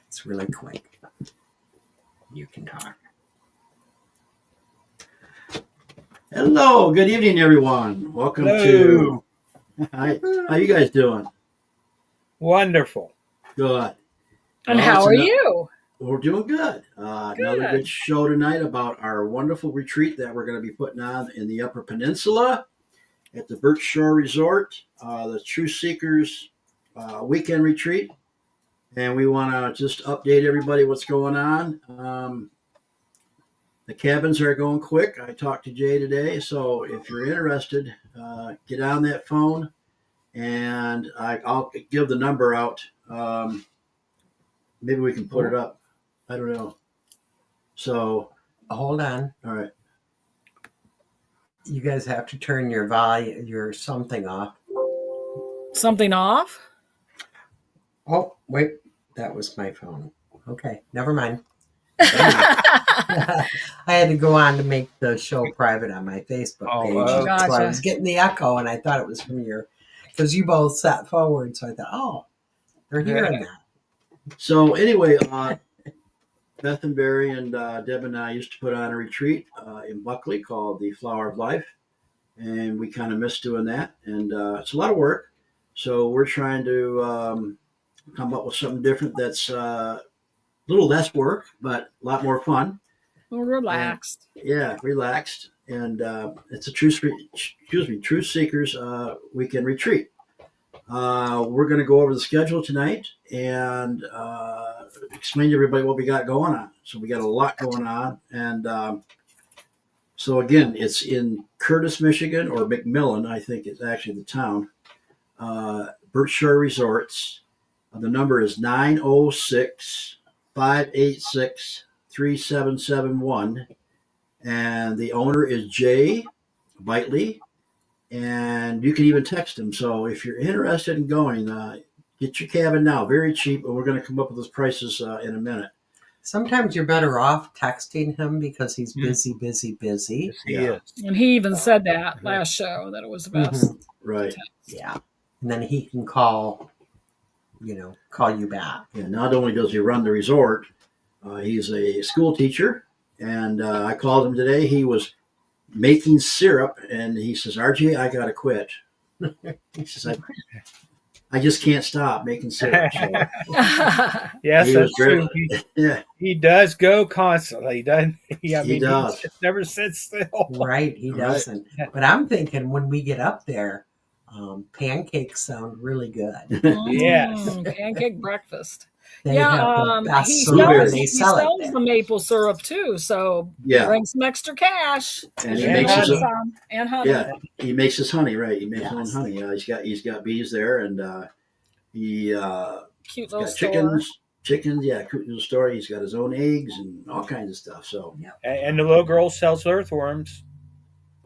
It's really quick. You can talk. Hello, good evening, everyone. Welcome to. Hi, how you guys doing? Wonderful. Good. And how are you? We're doing good. Another good show tonight about our wonderful retreat that we're going to be putting on in the Upper Peninsula at the Birch Shore Resort, the True Seekers weekend retreat. And we want to just update everybody what's going on. The cabins are going quick. I talked to Jay today, so if you're interested, get on that phone, and I'll give the number out. Maybe we can put it up. I don't know. So hold on. All right. You guys have to turn your volume, your something off. Something off? Oh, wait. That was my phone. Okay, never mind. I had to go on to make the show private on my Facebook page. Gotcha. So I was getting the echo, and I thought it was from your, because you both sat forward. So I thought, they're hearing that. So anyway, Beth and Barry and Deb and I used to put on a retreat in Buckley called the Flower of Life, and we kind of missed doing that, and it's a lot of work. So we're trying to come up with something different that's a little less work, but a lot more fun. Well, relaxed. Relaxed, and it's a True Seekers weekend retreat. We're going to go over the schedule tonight and explain to everybody what we got going on. So we got a lot going on, and so again, it's in Curtis, Michigan, or McMillan, I think it's actually the town. Birch Shore Resorts. The number is 906-586-3771, and the owner is Jay Bitely, and you can even text him. So if you're interested in going, get your cabin now, very cheap, and we're going to come up with those prices in a minute. Sometimes you're better off texting him because he's busy. Yes, he is. And he even said that last show, that it was the best. Right. Yeah. And then he can call you back. And not only does he run the resort, he's a school teacher, and I called him today. He was making syrup, and he says, RJ, I got to quit. He says, I just can't stop making syrup. So Yes, that's true. Yeah. He does go constantly, doesn't he? He does. He never sits still. Right, he doesn't. But I'm thinking when we get up there, pancakes sound really good. Yes. Pancake breakfast. They have the best he syrup. sells the maple syrup too, so bring some extra cash. And he makes his own, and honey. Yeah, he makes his honey, right? He makes his own honey. He's got bees there, and he cute little got store. chickens. Yeah, cute little store. He's got his own eggs and all kinds of stuff. So And the little girl sells earthworms.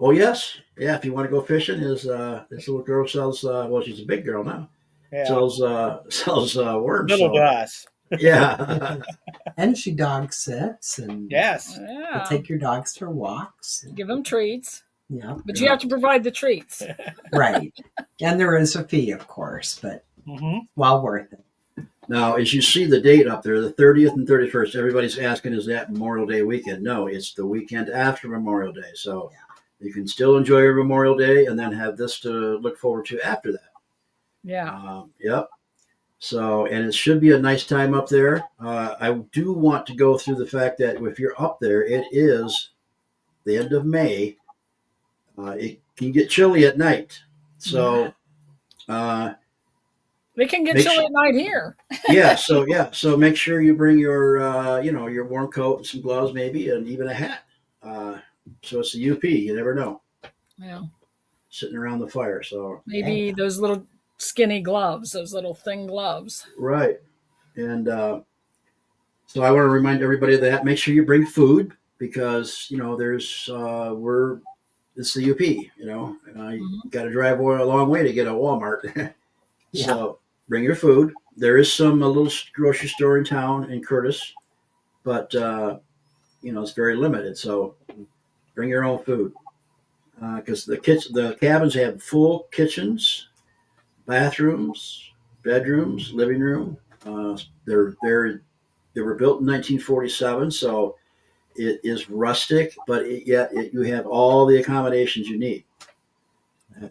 Oh yes, yeah. If you want to go fishing, this little girl sells. Well, she's a big girl now. Yeah. Sells worms. Little glass. Yeah. And she dog sits and Yes. Yeah. take your dogs for walks. Give them treats. Yeah. But you have to provide the treats. Right. And there is a fee, of course, but well worth it. Now, as you see the date up there, the 30th and 31st, everybody's asking, is that Memorial Day weekend? No, it's the weekend after Memorial Day. So you can still enjoy your Memorial Day and then have this to look forward to after that. Yeah. Yep. So, and it should be a nice time up there. I do want to go through the fact that if you're up there, it is the end of May. It can get chilly at night. So, they can get chilly at night here. So make sure you bring your, your warm coat and some gloves maybe, and even a hat. So it's the UP. You never know. Yeah. Sitting around the fire. So maybe those little skinny gloves, those little thin gloves. Right. And so I want to remind everybody of that. Make sure you bring food because, there's, it's the UP, you got to drive a long way to get a Walmart. So bring your food. There is a little grocery store in town in Curtis, but, it's very limited. So bring your own food because the cabins have full kitchens, bathrooms, bedrooms, living room. They're They were built in 1947, so it is rustic, but yet you have all the accommodations you need.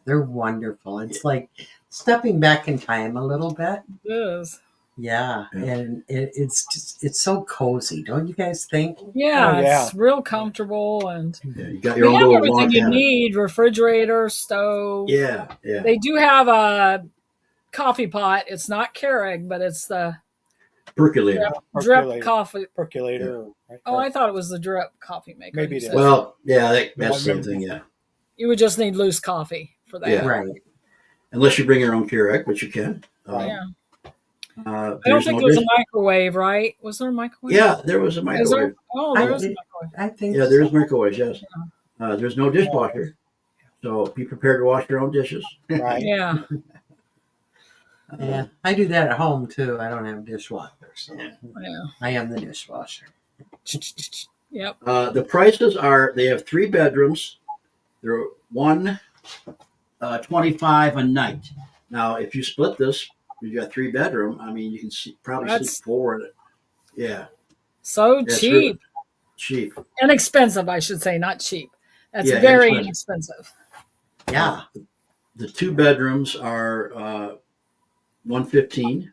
They're wonderful. It's like stepping back in time a little bit. It is. Yeah, Yeah. and it's so cozy, don't you guys think? Yeah, Oh, yeah. it's real comfortable, and Yeah, you got we your own have little everything log you cabin. need: refrigerator, stove. Yeah, yeah. They do have a coffee pot. It's not Keurig, but it's the Percolator. drip coffee. Percolator. Right? Oh, I thought it was the drip coffee maker. Maybe you it is. said. Well, yeah, that's the same thing, yeah. You would just need loose coffee for that. Yeah. Right. Unless you bring your own Keurig, which you can. Yeah. I don't There's think no there's a dish. microwave, right? Was there a microwave? Yeah, there was a Is microwave. there? Oh, there I- is a microwave. I think Yeah, there's microwaves, yes. There's no dishwasher. So be prepared to wash your own dishes. Right. Yeah. Yeah, I do that at home too. I don't have a dishwasher, so Yeah. I am the dishwasher. Yep. The prices are, they have 3 bedrooms. They're $125 a night. Now, if you split this, you got 3 bedroom. I mean, you can probably That's- sleep 4 in it. Yeah, So That's cheap. really cheap. Inexpensive, I should say, not cheap. That's Yeah, very inexpensive. inexpensive. Yeah, The 2 bedrooms are $115,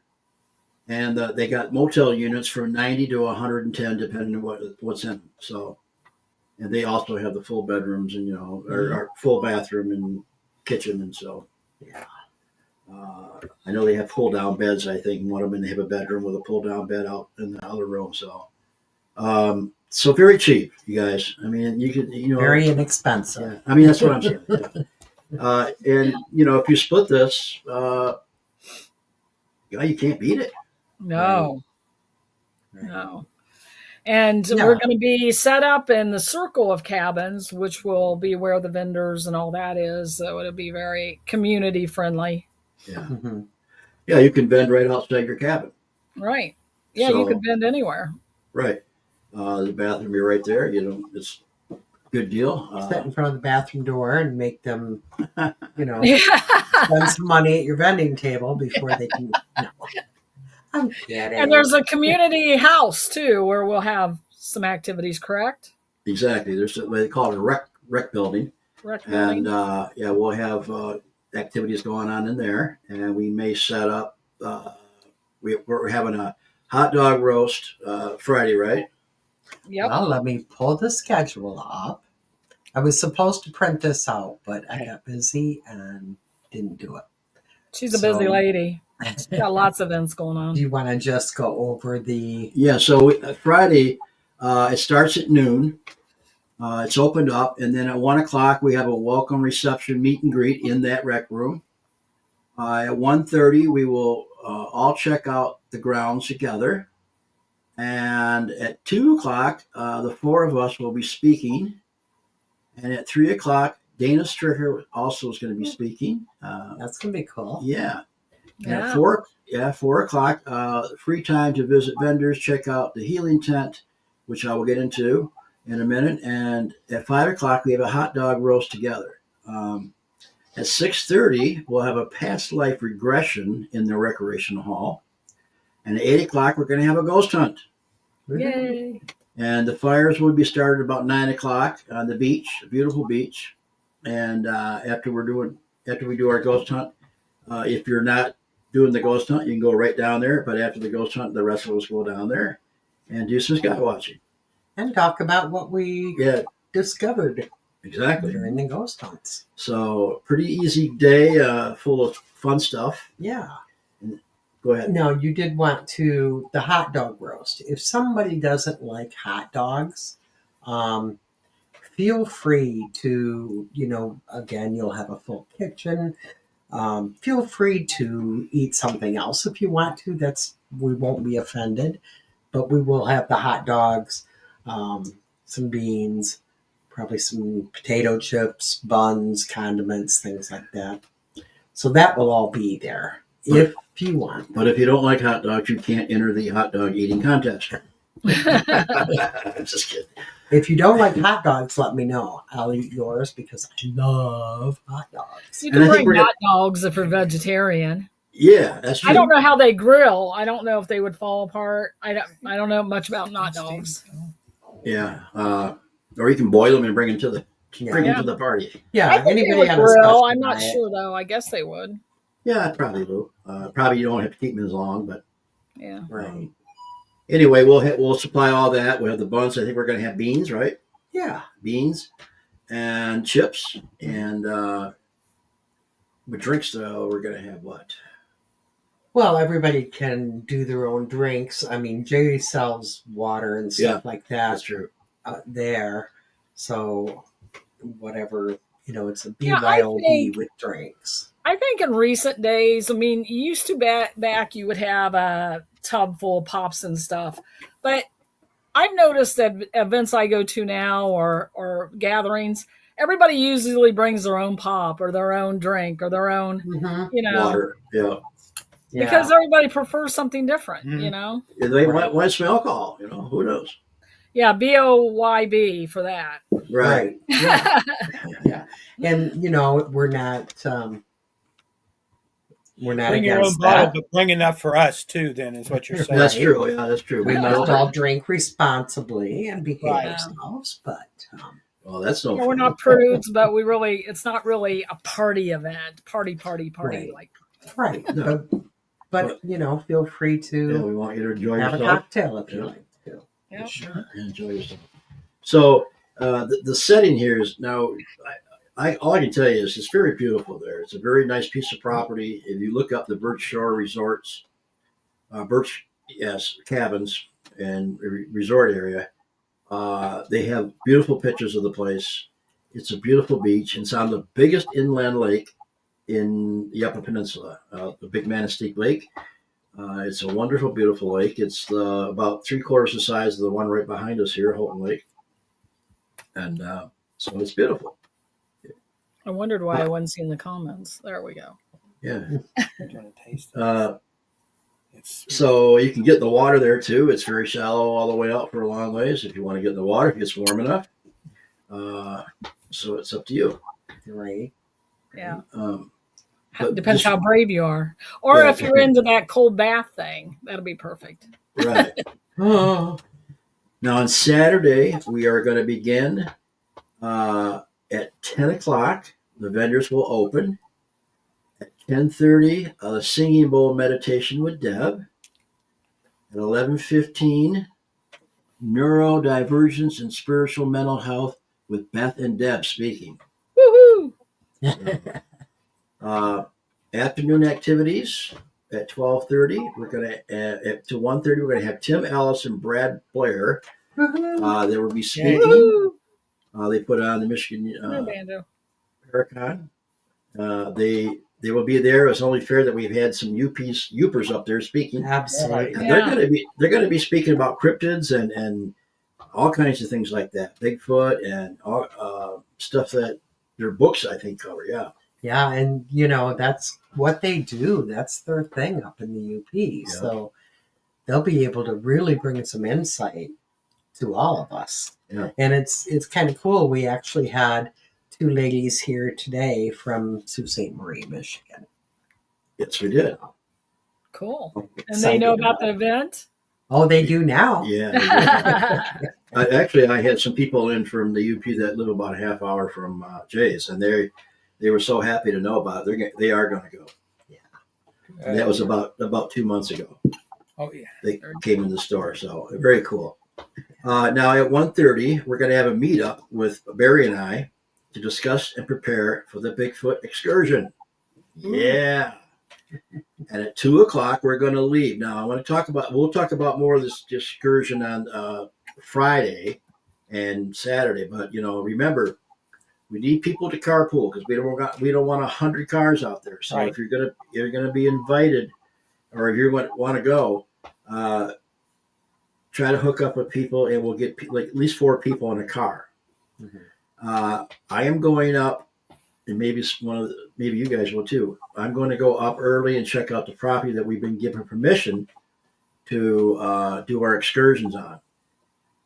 and they got motel units from 90 to 110, depending on what's in them. So, and they also have the full bedrooms and or full bathroom and kitchen, and so yeah. I know they have pull down beds. I think one of them they have a bedroom with a pull down bed out in the other room. So, so very cheap, you guys. I mean, you could Very inexpensive. yeah. I mean, that's what I'm saying. Yeah. And if you split this, you can't beat it. No. Right. No. And Yeah. we're going to be set up in the circle of cabins, which will be where the vendors and all that is. So it'll be very community friendly. Yeah, Mhm. yeah. You can vend right outside your cabin. Right. Yeah, So- you can vend anywhere. Right. The bathroom will be right there. It's a good deal. Sit in front of the bathroom door and make them, Yeah. spend some money at your vending table before they can. No. I'm kidding. And there's a community house too, where we'll have some activities, correct? Exactly. They call it a rec building. Rec And building. we'll have activities going on in there, and we may set up. We're having a hot dog roast Friday, right? Yep. Well, let me pull the schedule up. I was supposed to print this out, but I got busy and didn't do it. She's a busy So- lady. She's got lots of events going on. Do you want to just go over the? Yeah. So Friday, it starts at noon. It's opened up, and then at 1:00 we have a welcome reception meet and greet in that rec room. At 1:30 we will all check out the grounds together, and at 2:00 the 4 of us will be speaking, and at 3:00 Dana Stricker also is going to be speaking. That's gonna be cool. Yeah. And Yeah. at 4:00 free time to visit vendors, check out the healing tent, which I will get into in a minute. And at 5:00 we have a hot dog roast together. At 6:30 we'll have a past life regression in the recreation hall. And at 8:00 we're going to have a ghost hunt. Yay. And the fires will be started about 9:00 on the beach, a beautiful beach. And after we do our ghost hunt, if you're not doing the ghost hunt, you can go right down there. But after the ghost hunt, the rest of us go down there and do some sky watching. And talk about what we Yeah, discovered exactly. during the ghost hunts. So pretty easy day, full of fun stuff. Yeah. Go ahead. No, you did want the hot dog roast. If somebody doesn't like hot dogs, feel free to, again, you'll have a full kitchen. Feel free to eat something else if you want to. We won't be offended, but we will have the hot dogs, some beans, probably some potato chips, buns, condiments, things like that. So that will all be there if you want. But if you don't like hot dogs, you can't enter the hot dog eating contest. I'm just kidding. If you don't like hot dogs, let me know. I'll eat yours because I love hot dogs. You And I can think bring we're hot dogs if you're vegetarian. Yeah, that's true. I don't know how they grill. I don't know if they would fall apart. I don't know much about not dogs. Yeah, or you can boil them and bring them to the Yeah. party. I Yeah, think they anybody would on a grill. special I'm not diet. sure though. I guess they would. Yeah, probably will. Probably you don't have to keep them as long, but Yeah. Right. anyway, we'll supply all that. We'll have the buns. I think we're going to have beans, right? Yeah. Beans and chips, and with drinks. We're going to have what? Well, everybody can do their own drinks. I mean, Jerry sells water and stuff like that. That's true. There. So, whatever, it's a Yeah, I BYOB think with drinks. I think in recent days, I mean, you used to back you would have a tub full of pops and stuff, but I've noticed that events I go to now or gatherings, everybody usually brings their own pop or their own drink or their own, Mm-hmm. Water. Yeah. because Yeah. everybody prefers something different, Mhm. They Right. might smell alcohol. Who knows? Yeah, BOYB for that. Right. Yeah. Yeah. And, we're not Bring your own against bottle, that. but bring enough for us too. Then is what you're saying. That's Right. true. Yeah, that's true. We must Don't- all drink responsibly and behave Right. ourselves, but Well, that's no. Yeah, we're fun. not prudes, but it's not really a party event. Party. Right. Like, right. No. But feel free Yeah, to we want you to enjoy have a yourself. cocktail if you Yeah. like to. yeah. Sure. Enjoy yourself. So the setting here is now. I all I can tell you is it's very beautiful there. It's a very nice piece of property. If you look up the Birch Shore Resorts, cabins and resort area, they have beautiful pictures of the place. It's a beautiful beach. It's on the biggest inland lake in the Upper Peninsula, the Big Manistee Lake. It's a wonderful, beautiful lake. It's about 3/4 the size of the one right behind us here, Houghton Lake, and so it's beautiful. I wondered why I wasn't seeing the comments. There we go. Yeah. I'm trying to taste it. It's So you can get in the water there too. It's very shallow all the way out for a long ways. If you want to get in the water, if it gets warm enough. So it's up to you. Right. Yeah. But Depends this- how brave you are. Or Yeah. if you're into that cold bath thing, that'll be perfect. Right. Oh. Now on Saturday we are going to begin at 10 o'clock. The vendors will open at 10:30. A singing bowl meditation with Deb. At 11:15, neurodivergence and spiritual mental health with Beth and Deb speaking. Woohoo! Afternoon activities at 12:30. We're gonna to 1:30. We're gonna have Tim Ellis and Brad Blair. Woohoo. They will be speaking. Woohoo! They put on the Michigan No banjo. Paracon. They will be there. It's only fair that we've had some Upers up there speaking. Absolutely. And Yeah. they're gonna be speaking about cryptids and all kinds of things like that, Bigfoot and all stuff that their books I think cover. Yeah, Yeah, and that's what they do. That's their thing up in the UP. Yeah. So they'll be able to really bring some insight to all of us. Yeah. And it's kind of cool. We actually had two ladies here today from Sault Ste. Marie, Michigan. yes, we did. Cool. And they Excited know about the it. event? Oh, they do now. Yeah. I had some people in from the UP that live about a half hour from Jay's, and they were so happy to know about it. They are going to go. And that was about 2 months ago. Oh yeah. They came in the store, so very cool. Now at 1:30, we're going to have a meetup with Barry and I to discuss and prepare for the Bigfoot excursion. Yeah. And at 2 o'clock, we're going to leave. Now, we'll talk about more of this excursion on Friday and Saturday. But remember, we need people to carpool because we don't want 100 cars out there. So Right. if you're gonna be invited, or if you want to go, try to hook up with people, and we'll get like at least 4 people in a car. Mhm. I am going up. And maybe maybe you guys will too. I'm going to go up early and check out the property that we've been given permission to do our excursions on,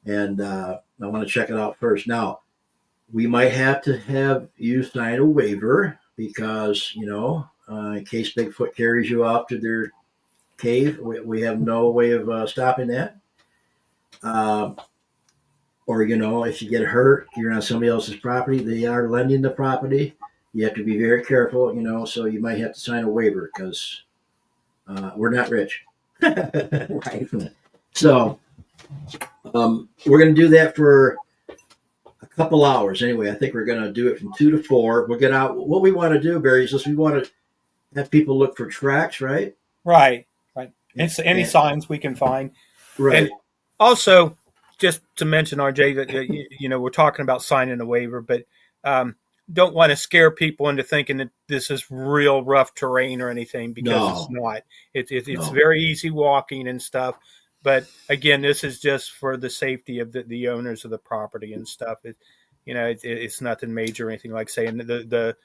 and I want to check it out first. Now, we might have to have you sign a waiver because in case Bigfoot carries you off to their cave. We have no way of stopping that. Or if you get hurt, you're on somebody else's property. They are lending the property. You have to be very careful. So you might have to sign a waiver because we're not rich. Right. So we're going to do that for a couple hours anyway. I think we're going to do it from 2 to 4. We'll get out. What we want to do, Barry, is we want to have people look for tracks, right? Right. And so any signs we can find. Right. And also, just to mention, RJ, that we're talking about signing a waiver, but don't want to scare people into thinking that this is real rough terrain or anything, because it's not. It's very easy walking and stuff. But again, this is just for the safety of the owners of the property and stuff. It's nothing major or anything, like saying the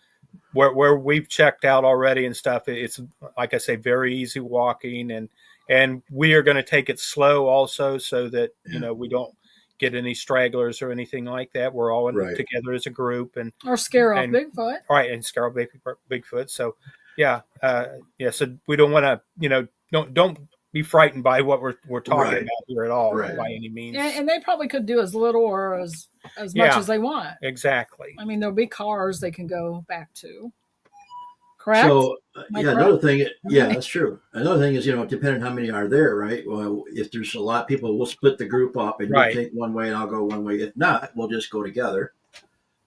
where we've checked out already and stuff. It's, like I say, very easy walking, and we are going to take it slow also, so that we don't get any stragglers or anything like that. We're all together as a group, and or scare off Bigfoot. Right, and scare off Bigfoot. So so we don't want to don't be frightened by what we're talking about here at all, by any means. And they probably could do as little or as much as they want. Exactly. I mean, there'll be cars they can go back to. Correct? So, another thing, that's true. Another thing is, depending on how many are there, right? Well, if there's a lot of people, we'll split the group up, and you take one way and I'll go one way. If not, we'll just go together.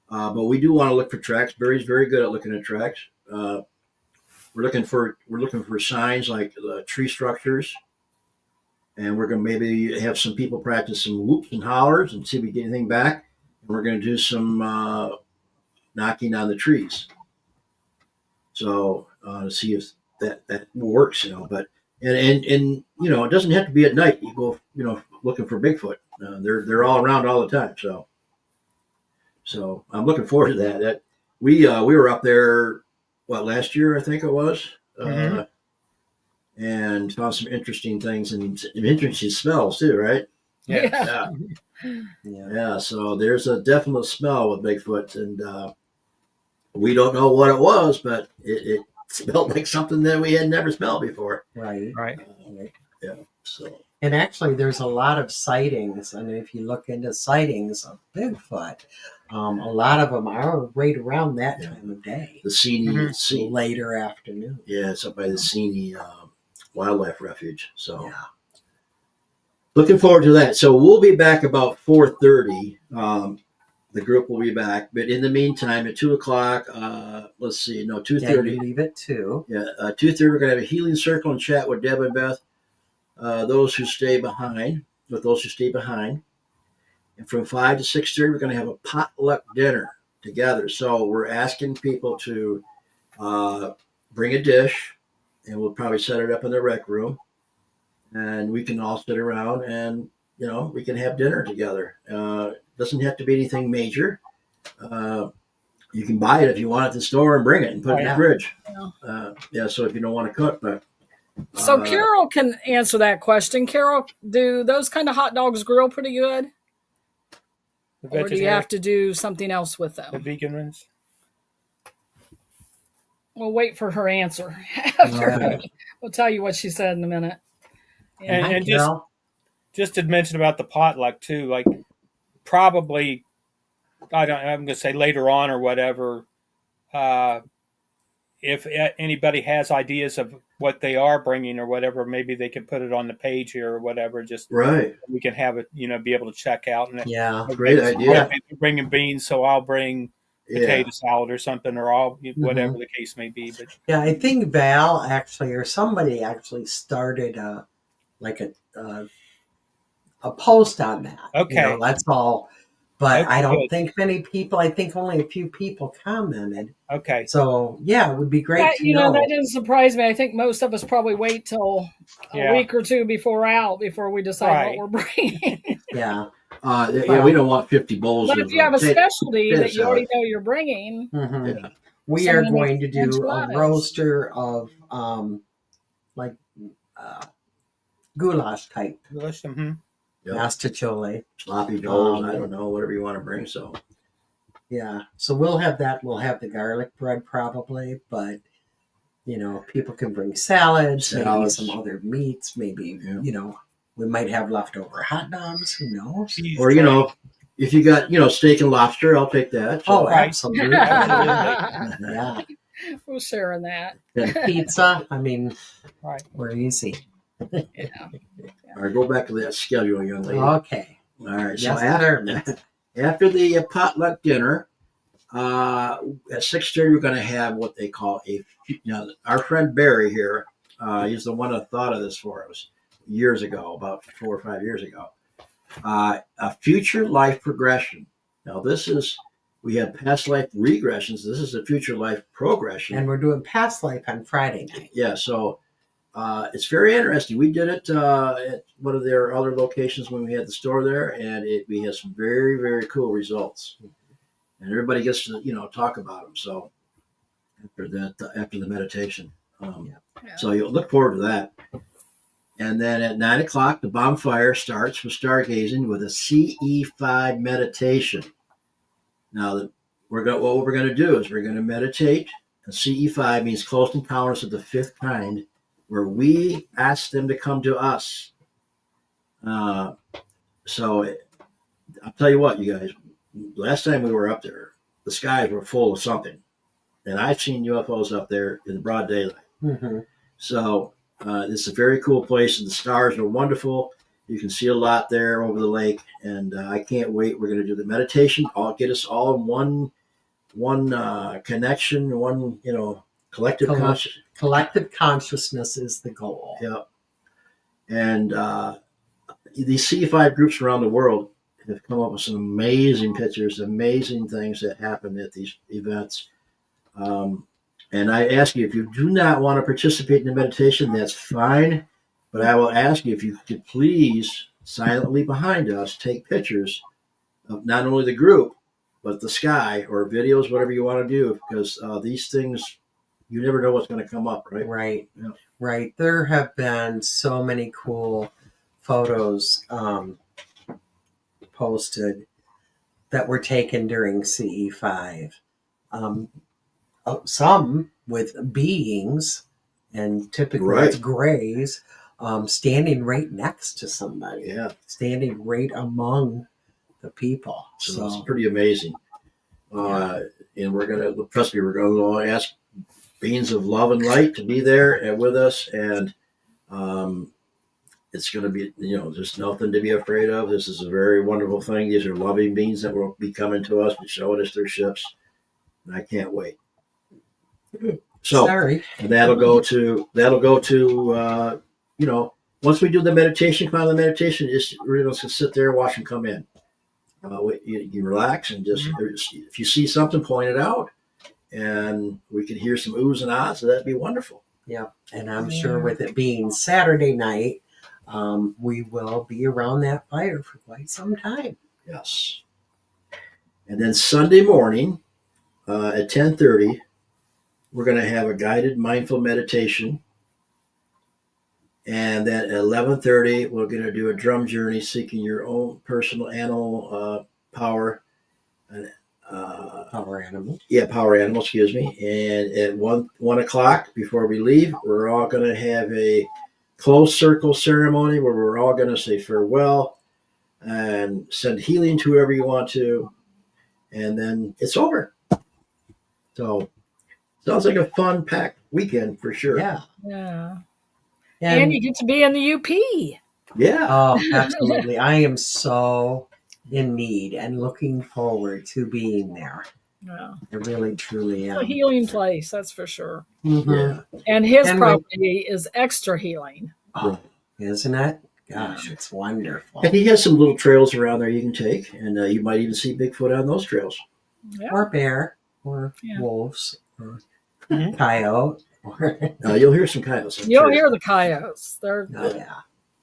But we do want to look for tracks. Barry's very good at looking at tracks. We're looking for signs like tree structures, and we're going to maybe have some people practice some whoops and hollers and see if we get anything back. And we're going to do some knocking on the trees. So to see if that works, But and it doesn't have to be at night. You go, looking for Bigfoot. They're all around all the time. So I'm looking forward to that. That we were up there, last year I think it was, and found some interesting things and interesting smells too, right? Yeah. So there's a definite smell with Bigfoot, and we don't know what it was, but it smelled like something that we had never smelled before. Right. Yeah. So. And actually, there's a lot of sightings. I mean, if you look into sightings of Bigfoot, a lot of them are right around that time of day. The Seney, later afternoon. Yeah, it's up by the Seney Wildlife Refuge. So, looking forward to that. So we'll be back about 4:30. The group will be back, but in the meantime, at 2:00, let's see, 2:30. Yeah, you leave it 2. Yeah, 2:30. We're gonna have a healing circle and chat with Deb and Beth. Those who stay behind, and from 5 to 6:30, we're gonna have a potluck dinner together. So we're asking people to bring a dish, and we'll probably set it up in the rec room, and we can all sit around and we can have dinner together. Doesn't have to be anything major. You can buy it if you want at the store and bring it and put it in the fridge. So if you don't want to cook, but so Carol can answer that question. Carol, do those kind of hot dogs grill pretty good? Or do you have to do something else with them? The vegan ones? We'll wait for her answer. We'll tell you what she said in a minute. And just to mention about the potluck too, like probably, I'm going to say later on or whatever, if anybody has ideas of what they are bringing or whatever, maybe they can put it on the page here or whatever. Just we can have it, be able to check out. And great idea. Bringing beans, so I'll bring potato salad or something, or all whatever the case may be. But I think Val actually, or somebody actually started a post on that. Okay, that's all. But I don't think many people. I think only a few people commented. Okay. So it would be great to know. That didn't surprise me. I think most of us probably wait till a week or two before we decide what we're bringing. We don't want 50 bowls. But if you have a specialty that you already know you're bringing, we are going to do a roaster of goulash type. Mastichole. Sloppy joes, I don't know, whatever you want to bring. So so we'll have that. We'll have the garlic bread probably, but people can bring salads, maybe Salads. some other meats, maybe, Yeah. we might have leftover hot dogs. Who knows? Cheese Or, if you got, steak and lobster, I'll take that. Oh, Right. absolutely. Absolutely. Yeah. We're sharing that. Pizza. I mean, Right. we're easy. Yeah. All right, go back to that schedule, young lady. Okay. All right. Yes, So after, sir. after the potluck dinner, at 6:30, we're going to have what they call our friend Barry here, he's the one that thought of this for us years ago, about 4 or 5 years ago. A future life progression. Now, we have past life regressions. This is a future life progression. And we're doing past life on Friday night. Yeah, so it's very interesting. We did it at one of their other locations when we had the store there, and we had some very, very cool results. And everybody gets to talk about them. So after the meditation, so you'll look forward to that. And then at 9 o'clock, the bonfire starts with stargazing with a CE5 meditation. Now, what we're going to do is we're going to meditate. And CE5 means close encounters of the fifth kind, where we ask them to come to us. So I'll tell you what, you guys. Last time we were up there, the skies were full of something, and I've seen UFOs up there in the broad daylight. Mm-hmm. So it's a very cool place, and the stars are wonderful. You can see a lot there over the lake, and I can't wait. We're going to do the meditation. I'll get us all in one connection, one collective consciousness. Collective consciousness is the goal. Yeah, and these C5 groups around the world have come up with some amazing pictures, amazing things that happen at these events. And I ask you, if you do not want to participate in the meditation, that's fine. But I will ask you if you could please silently behind us take pictures of not only the group, but the sky or videos, whatever you want to do, because these things, you never know what's going to come up, right? Right. Yeah. Right. There have been so many cool photos posted that were taken during CE5. Some with beings, and typically it's grays, standing right next to somebody. Yeah. Standing right among the people. So it's pretty amazing. And we're going to ask beings of love and light to be there and with us. And it's going to be, there's nothing to be afraid of. This is a very wonderful thing. These are loving beings that will be coming to us and showing us their ships. And I can't wait. So sorry. And that'll go to once we do the meditation, final meditation, we're going to sit there and watch them come in. You relax and just, if you see something, point it out, and we can hear some oohs and ahs. So that'd be wonderful. Yeah, and I'm sure with it being Saturday night, we will be around that fire for quite some time. Yes. And then Sunday morning at 10:30, we're going to have a guided mindful meditation. And then at 11:30, we're going to do a drum journey, seeking your own personal animal power. Power animal. Yeah, power animal, excuse me. And at 1 o'clock, before we leave, we're all going to have a closed circle ceremony where we're all going to say farewell and send healing to whoever you want to. And then it's over. So, sounds like a fun, packed weekend for sure. Yeah. Yeah. And you get to be in the UP. Yeah. Oh, absolutely. I am so in need and looking forward to being there. Yeah. I really, truly It's am. a healing place, that's for sure. Mm-hmm. Yeah. And his And property is extra healing. Oh, isn't it? Gosh, it's wonderful. And he has some little trails around there you can take, and you might even see Bigfoot on those trails. Yeah. Or bear, or wolves, or coyote. You'll hear some coyotes. You'll hear the coyotes. Oh, yeah.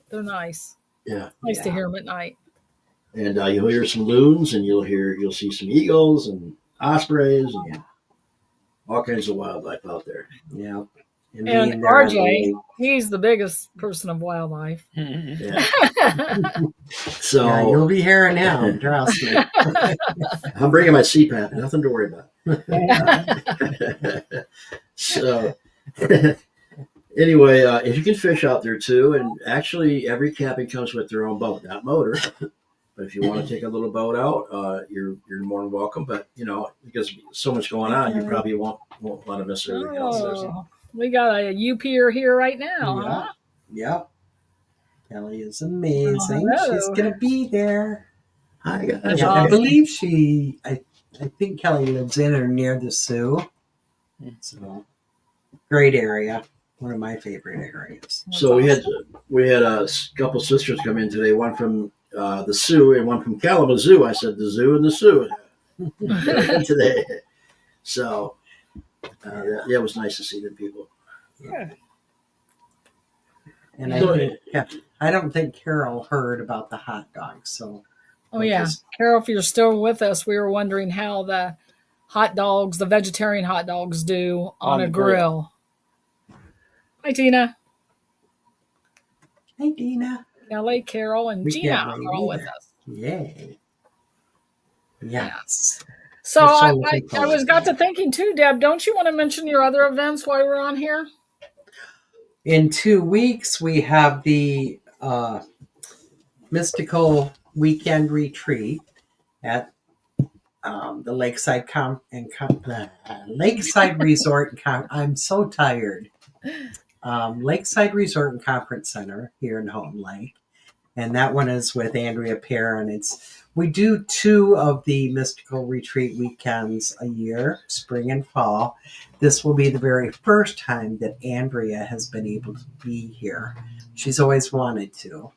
They're nice. Yeah. Nice to hear them at night. And you'll hear some loons, and you'll see some eagles and ospreys, and all kinds of wildlife out there. Yeah. And RJ, he's the biggest person of wildlife. Yeah. So yeah, you'll be hearing him, trust me. I'm bringing my CPAP, nothing to worry about. So Anyway, if you can fish out there too, and actually every cabin comes with their own boat, not motor. But if you want to take a little boat out, you're more than welcome. But because so much going on, you probably won't want to miss everything else. Oh, we got a U pier here right now, Yeah. huh? Yep. Kelly is amazing. Oh, She's gonna be there. Hi guys. That's Yeah, I awesome. believe I think Kelly lives in or near the Sioux. So great area. One of my favorite areas. So we had a couple sisters come in today. One from the Sioux and one from Kalamazoo. I said the zoo and the Sioux today. So it was nice to see them people. Yeah. And So- I don't think Carol heard about the hot dogs. So Oh yeah, Carol, if you're still with us, we were wondering how the hot dogs, the vegetarian hot dogs, do on a grill. Hi, Tina, Hey, Dina. Kelly, Carol, and We Gina can't are wait all with either. us. Yay. Yes. So We're so I looking forward was to got it. to thinking too, Deb. Don't you want to mention your other events while we're on here? In 2 weeks, we have the mystical weekend retreat at the Lakeside Lakeside Resort and I'm so tired. Lakeside Resort and Conference Center here in Houghton Lake, and that one is with Andrea Pear, and we do 2 of the mystical retreat weekends a year, spring and fall. This will be the very first time that Andrea has been able to be here. She's always wanted to,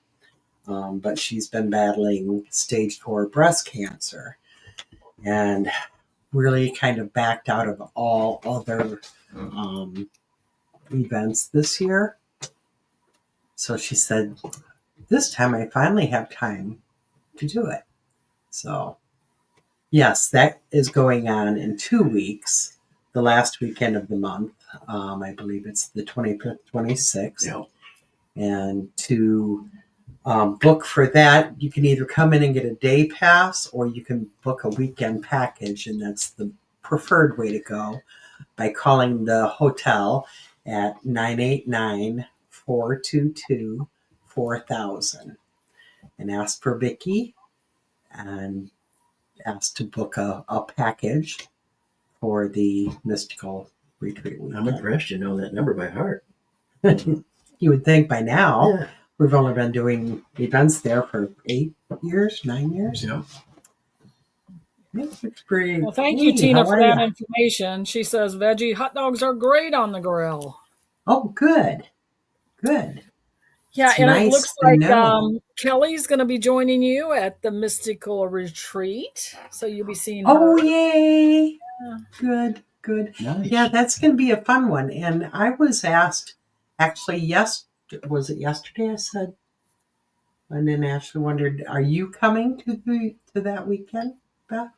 but she's been battling stage 4 breast cancer and really kind of backed out of all other events this year. So she said, this time I finally have time to do it. So yes, that is going on in 2 weeks, the last weekend of the month. I believe it's the 25th, 26th. Yeah. And to book for that, you can either come in and get a day pass or you can book a weekend package, and that's the preferred way to go by calling the hotel at 989-422-4000 and ask for Vicki and ask to book a package for the mystical retreat I'm weekend. impressed you know that number by heart. You would think by now. Yeah. We've only been doing events there for 8 years, 9 years. Yeah. It's pretty. Well, thank you, Hey, Tina, how for are that ya? information. She says veggie hot dogs are great on the grill. Oh, good. Good. Yeah, It's and it nice looks to like know. Kelly's going to be joining you at the mystical retreat, so you'll be seeing her. Oh, yay. Yeah. Good, good. Nice. Yeah, that's going to be a fun one. And I was asked, actually, was it yesterday I said? And then Ashley wondered, are you coming to that weekend, Beth?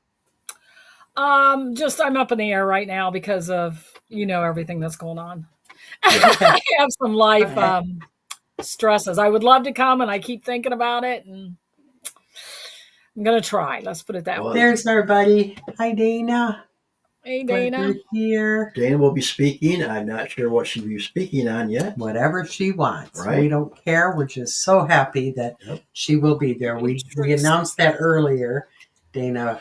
Just I'm up in the air right now because of everything that's going on. Okay. I have some life All stresses. I would love to come, and I keep thinking about it, and I'm gonna try. Let's put it that way. There's our buddy. Hi, Dana. Hey, Glad Dana. you're here. Dana will be speaking. I'm not sure what she'll be speaking on yet. Whatever she wants. Right. We don't care. We're just so happy that Yep. she will be there. We announced that earlier, Dana.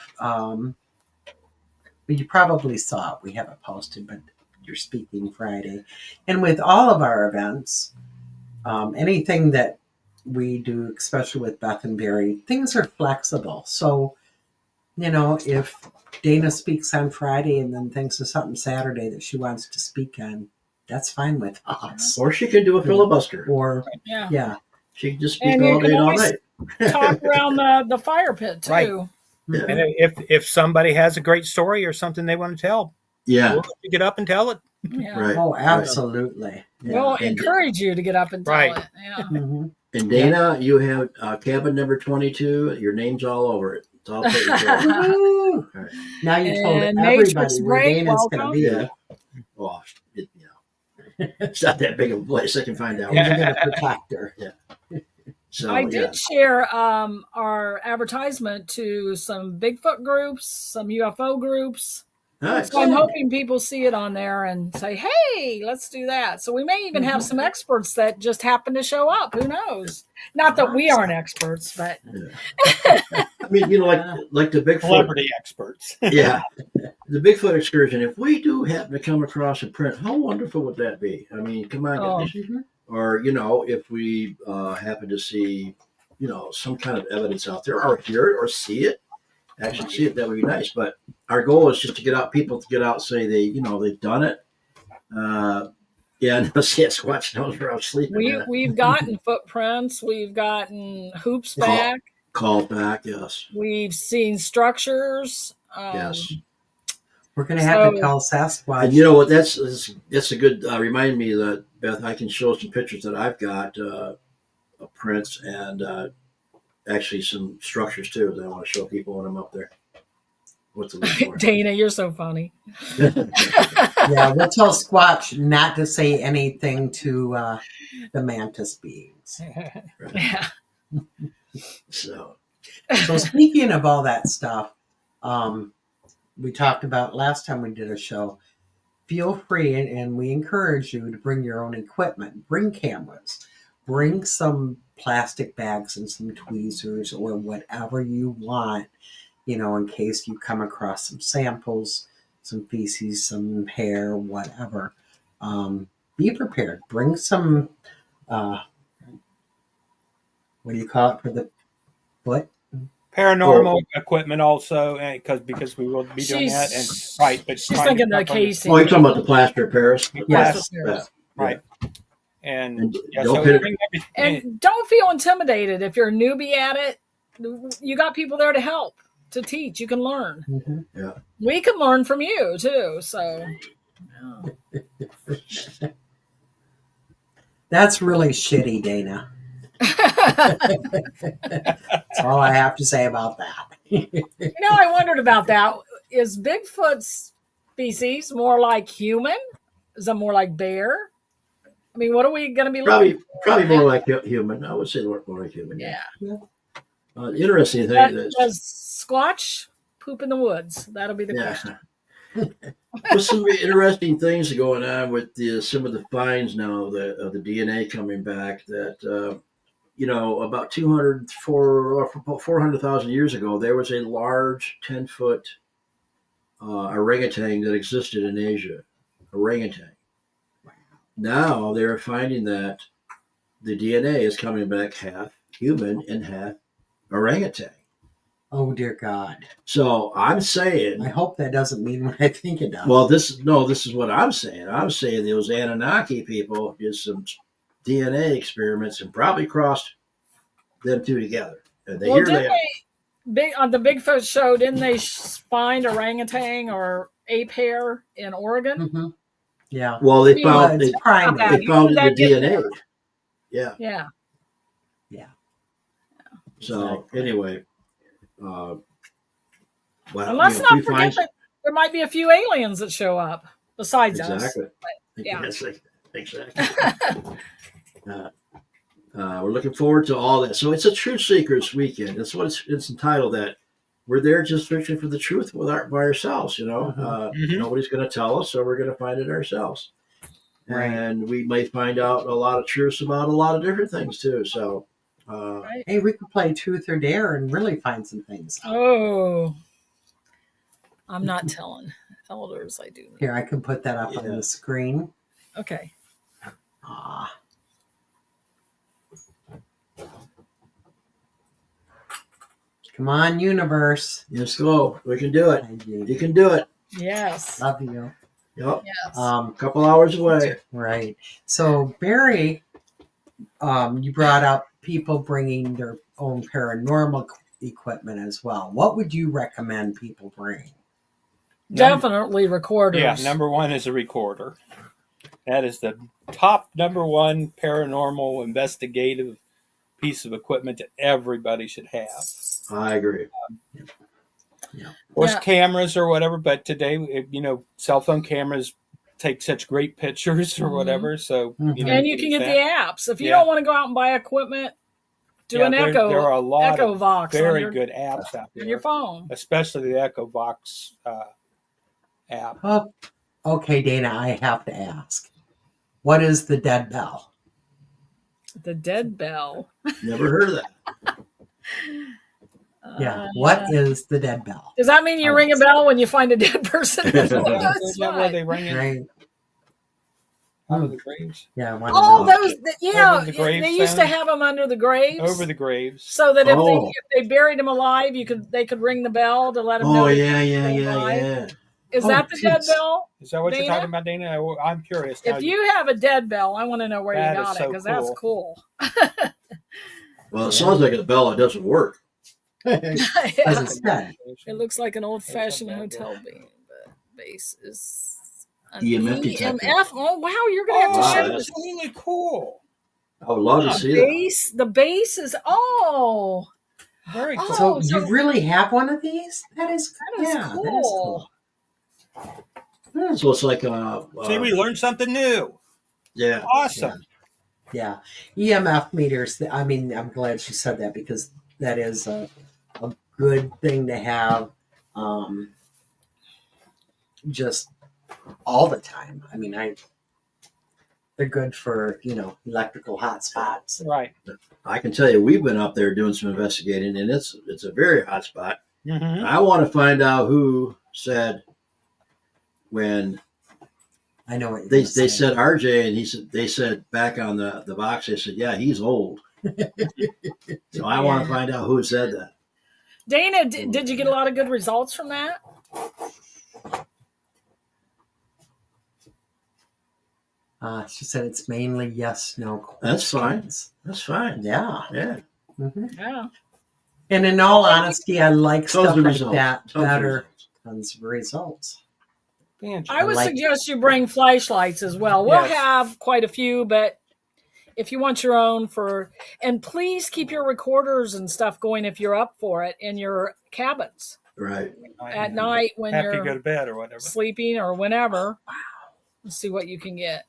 You probably saw it. We have it posted, but you're speaking Friday. And with all of our events, anything that we do, especially with Beth and Barry, things are flexible. So, if Dana speaks on Friday and then thinks of something Saturday that she wants to speak on, that's fine with us. Or she can do a filibuster. Or, Yeah. yeah. She can just speak And you all can day and all always night. talk around the fire pit too. Right. Yeah. And if somebody has a great story or something they want to tell, Yeah. we'll let you get up and tell it. Yeah. Right. Oh, absolutely. Yeah. We'll And- encourage you to get up and tell Right. it. Yeah. Mhm. And Dana, you have cabin number 22. Your name's all over it. It's all taken care of. Woo! All right. Now you told And everybody Matrix where Break, Dana's going to welcome. be. Yeah. Well, it's not that big of a place. I can find out. We're going to protect her. So I yeah. did share our advertisement to some Bigfoot groups, some UFO groups. Nice. So I'm hoping people see it on there and say, "Hey, let's do that." So we may even have some experts that just happen to show up. Who knows? Not that we aren't experts, but I mean, like the Bigfoot. Celebrity experts. Yeah, the Bigfoot excursion. If we do happen to come across a print, how wonderful would that be? I mean, come on, Oh. guys. Or if we happen to see, some kind of evidence out there, or hear it, or see it, actually see it, that would be nice. But our goal is just to get people to get out, say they've done it. Yeah, no, Sasquatch knows where I'm sleeping. we've gotten footprints, we've gotten hoops back, Called back, yes. we've seen structures. Yes. We're going to have to tell Sasquatch. And you know what? That's a good remind me that, Beth, I can show some pictures that I've got of prints and actually some structures too that I want to show people when I'm up there. What to look for. Dana, you're so funny. Yeah, we'll tell Squatch not to say anything to the mantis beings. Yeah. So speaking of all that stuff, we talked about last time we did a show. Feel free, and we encourage you to bring your own equipment. Bring cameras. Bring some plastic bags and some tweezers or whatever you want, in case you come across some samples, some feces, some hair, whatever. Be prepared. Bring some, what do you call it for the foot? Paranormal equipment also, because we will be doing that. And but she's thinking the casing. Oh, you're talking about the plaster of Paris? Yes. Right. And don't feel intimidated. If you're a newbie at it, you got people there to help, to teach. You can learn. Mm-hmm. Yeah. We can learn from you too. So That's really shitty, Dana. That's all I have to say about that. I wondered about that. Is Bigfoot's species more like human? Is it more like bear? I mean, what are we going to be looking for? Probably more like human. I would say more like human. Yeah. Interesting thing. Does Squatch poop in the woods? That'll be the question. There's some interesting things going on with some of the finds now of the DNA coming back that, about 400,000 years ago, there was a large 10-foot orangutan that existed in Asia. Orangutan. Now they're finding that the DNA is coming back half human and half orangutan. Oh, dear God. So I'm saying, I hope that doesn't mean what I think it does. Well, this is what I'm saying. I'm saying those Anunnaki people did some DNA experiments and probably crossed them two together. And On the Bigfoot show, didn't they find orangutan or ape hair in Oregon? Mm-hmm. Yeah. Well, they found it's primate. They found the DNA. Yeah. Yeah. So anyway, well, and let's not forget that there might be a few aliens that show up besides us. But, yeah. Exactly. We're looking forward to all that. So it's a Truth Seekers weekend. That's what it's entitled. That we're there just searching for the truth by ourselves. Nobody's going to tell us, so we're going to find it ourselves. Right. And we may find out a lot of truths about a lot of different things too. So, hey, we could play Truth or Dare and really find some things. Oh, I'm not telling elders. I do. Here, I can put that up on the screen. Okay. Come on, universe. Let's go. We can do it. You can do it. Yes. Love you. Yep. Yes. A couple hours away. Right. So, Barry, you brought up people bringing their own paranormal equipment as well. What would you recommend people bring? Definitely recorders. Yeah, number one is a recorder. That is the top number one paranormal investigative piece of equipment that everybody should have. I agree. Of course, cameras or whatever, but today, cell phone cameras take such great pictures or whatever. So, and you can get the apps. If you don't want to go out and buy equipment, do an Echo. There are a lot Echovox of very good apps out there on your phone, especially the Echovox app. Oh, okay, Dana, I have to ask. What is the dead bell? The dead bell. Never heard of that. Yeah. What is the dead bell? Does that mean you ring a bell when you find a dead person? Is That's that where fine. they ring it Right. out of the graves? Yeah. I want to Oh, know. yeah. Over the They used to gravestone? have them under the graves, Over the graves. so that Oh. if they buried him alive, they could ring the bell to let them know. Oh that yeah, he yeah, was yeah, alive. yeah. Is Oh, that the dead geez. bell? Is that what you're Dana? talking about, Dana? I'm curious. Now, If you have a dead bell, I want to know where you That is got it so because that's cool. Well, it sounds like a bell that doesn't work. Because Yeah. it's dead. It looks like an old-fashioned hotel beam, but base is an EMF detector. EMF. Oh wow, you're gonna have to Wow, show that's- this. really cool. I would love to see that. The base is Very cool. Oh, So you really have one of these? That is That is yeah, cool. that is cool. So it's like See, we learned something new. yeah. Awesome. Yeah. EMF meters. I mean, I'm glad she said that because that is a good thing to have just all the time. I mean, they're good for, electrical hot spots. Right. I can tell you, we've been up there doing some investigating, and it's a very hot spot. Mm-hmm. I want to find out who said when I know what you're they saying. said RJ, and they said back on the box, they said, yeah, he's old. So I want to find out who said that. Dana, did you get a lot of good results from that? She said it's mainly yes, no That's fine. questions. That's fine. Yeah. Yeah. hmm Yeah. And in all honesty, I like Tons stuff of like results. that Tons of better. results. Tons of results. I would like- suggest you bring flashlights as well. We'll Yes. have quite a few, but if you want your own and please keep your recorders and stuff going if you're up for it in your cabins Right. at night when After you you're go to bed or whatever. sleeping or whenever. Let's see what you can get.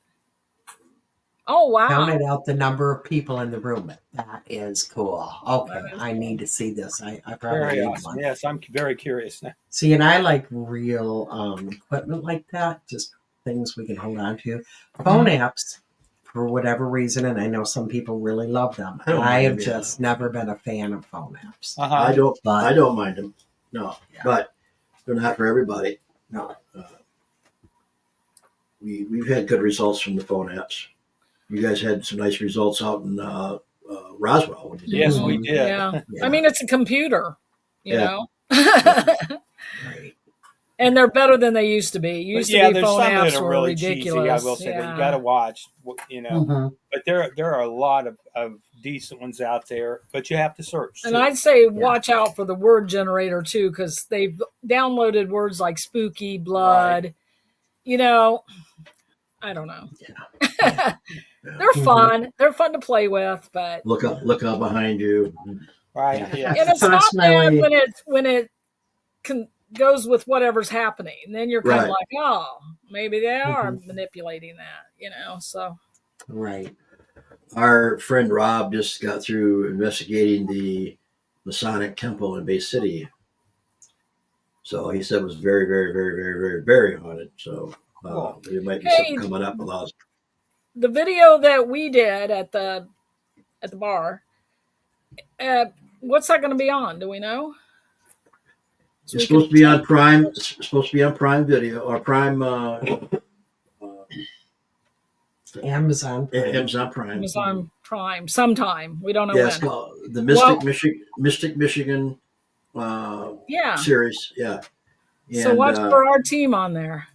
Oh, wow. Counted out the number of people in the room. That is cool. Okay, I need to see this. I probably Very need awesome. one. Yes, I'm very curious now. See, and I like real equipment like that, just things we can hold on to. Phone apps, for whatever reason, and I know some people really love them. I don't I have mind them, just never been a fan of phone apps. Uh-huh. I don't But mind them. No. Yeah. But they're not for everybody. no, We've had good results from the phone apps. You guys had some nice results out in Roswell. When you did Yes, that. we did. Yeah. Yeah. I mean, it's a computer, you Yeah. know. right. And they're better than they used to be. It used But yeah, to be there's phone some that apps are were really ridiculous. cheesy. I will say that you got to watch, Mhm. But there are a lot of decent ones out there, but you have to search. And too. I'd say watch out for the word generator too, because they've downloaded words like spooky, blood. You know, I don't know. Yeah. They're fun. They're fun to play with, but Look up behind you. Right. Yeah. Yeah. and it's not bad Personally- when it goes with whatever's happening. And then you're kind of Right. like, oh, maybe they are Mhm. manipulating that. You know, so Right. Our friend Rob just got through investigating the Masonic Temple in Bay City. So he said it was very, very, very, very, very, very haunted. So there might be something coming up with us. the video that we did at the bar, what's that going to be on? Do we know? So It's we supposed can to be on check- Prime. It's supposed to be on Prime Video or Prime Amazon. Amazon Prime. Amazon Prime sometime. We don't know Yeah, it's when. called the Well- Mystic Michigan Yeah. series. Yeah. So And, watch for our team on there.